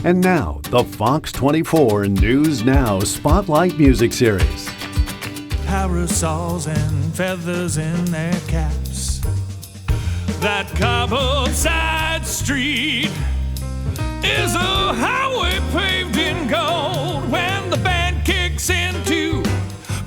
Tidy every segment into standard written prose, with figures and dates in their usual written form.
And now, the Fox 24 News Now Spotlight Music Series. Parasols and feathers in their caps. That cobbled side street is a highway paved in gold when the band kicks into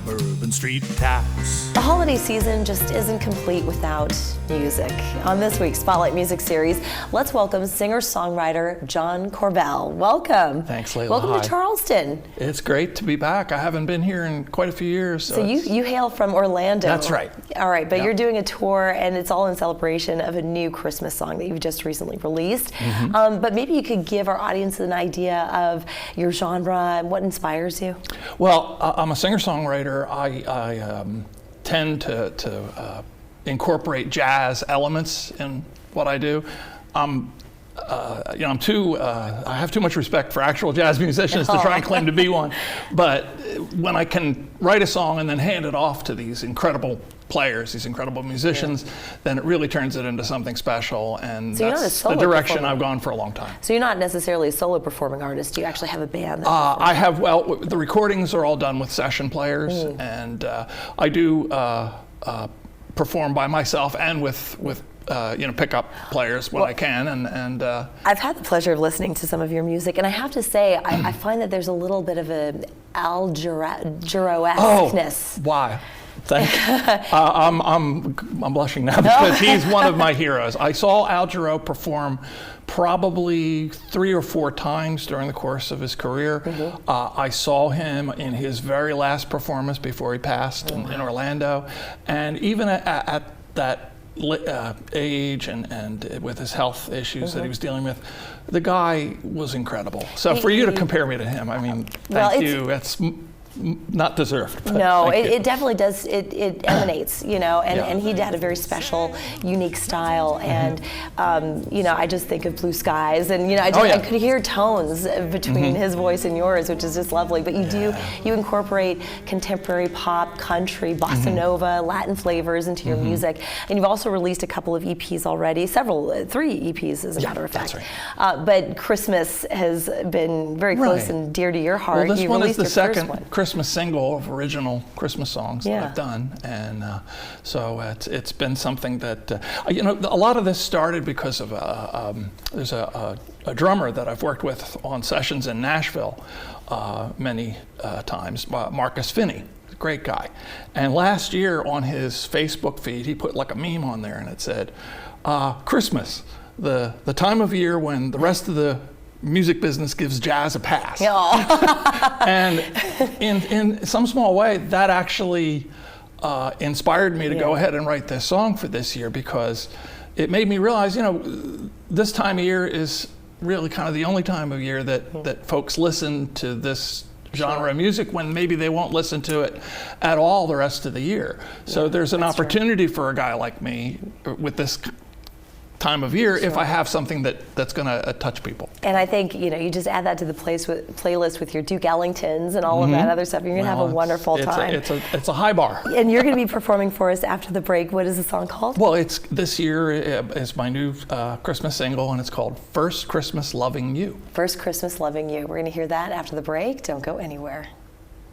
Bourbon Street taps. The holiday season just isn't complete without music. On this week's Spotlight Music Series, let's welcome singer-songwriter John Korbel. Welcome. Thanks, Layla. Welcome Hi. to Charleston. It's great to be back. I haven't been here in quite a few years. So you hail from Orlando. That's right. All right, but Yep. you're doing a tour, and it's all in celebration of a new Christmas song that you've just recently released. But maybe you could give our audience an idea of your genre and what inspires you. Well, I'm a singer-songwriter. I tend to incorporate jazz elements in what I do. I have too much respect for actual jazz musicians to try and claim to be one. But when I can write a song and then hand it off to these incredible players, these incredible musicians, then it really turns it into something special. And So that's the direction I've gone for a long time. So you're not necessarily a solo performing artist. You actually have a band. I have, well, the recordings are all done with session players, and I do perform by myself and with pickup players when I can. And I've had the pleasure of listening to some of your music, and I have to say, I find that there's a little bit of an Al Jarreau-esqueness. Oh, why? Thank you. I'm blushing now because he's one of my heroes. I saw Al Jarreau perform probably 3 or 4 times during the course of his career. I saw him in his very last performance before he passed in Orlando, and even at that age and with his health issues that he was dealing with, the guy was incredible. So for you to compare me to him, I mean, thank you. It's not deserved. No, it definitely does. It emanates, and he had a very special, unique style. And, I just think of Blue Skies, and, I could hear tones between his voice and yours, which is just lovely. But you incorporate contemporary pop, country, bossa nova, Latin flavors into your music. And you've also released a couple of EPs already, 3 EPs as a matter of fact. That's right. But Christmas has been very close and dear to your heart. Well, this one is the second one. Christmas single of original Christmas songs that I've done, and so it's been something that a lot of this started because of there's a drummer that I've worked with on sessions in Nashville many times, Marcus Finney, great guy, and last year on his Facebook feed he put like a meme on there, and it said Christmas, the time of year when the rest of the music business gives jazz a pass. And in some small way, that actually inspired me to go ahead and write this song for this year, because it made me realize, this time of year is really kind of the only time of year that folks listen to this genre of music, when maybe they won't listen to it at all the rest of the year. So there's an opportunity for a guy like me with this time of year if I have something that's going to touch people. And I think you just add that to the playlist with your Duke Ellingtons and all of that other stuff. You're going to have a wonderful time. It's a high bar. And you're going to be performing for us after the break. What is the song called? Well, this year is my new Christmas single, and it's called First Christmas Loving You. First Christmas Loving You. We're going to hear that after the break. Don't go anywhere.